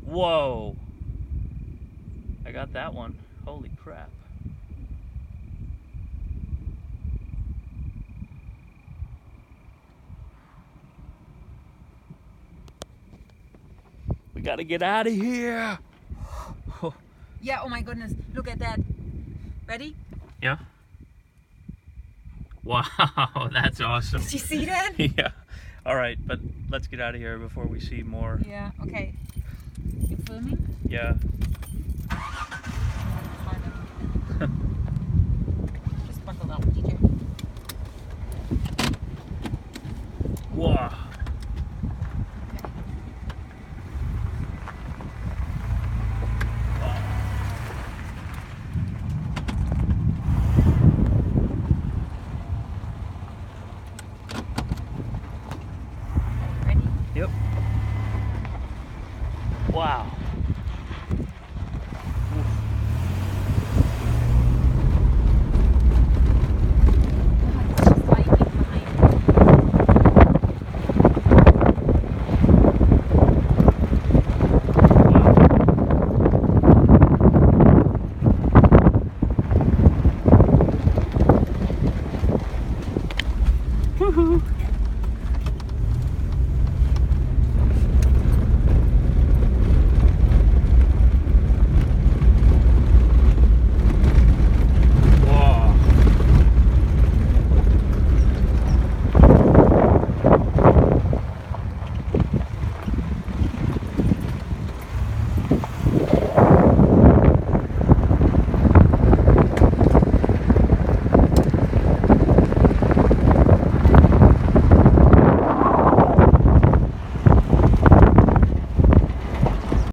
Whoa. I got that one. Holy crap. We gotta get out of here. Yeah, oh my goodness. Look at that. Ready? Yeah. Wow, that's awesome. Did you see that? Yeah. All right, but let's get out of here before we see more. Yeah, okay. You filming? Yeah. Just buckle up, DJ. Wow. Ready? Yep. Wow.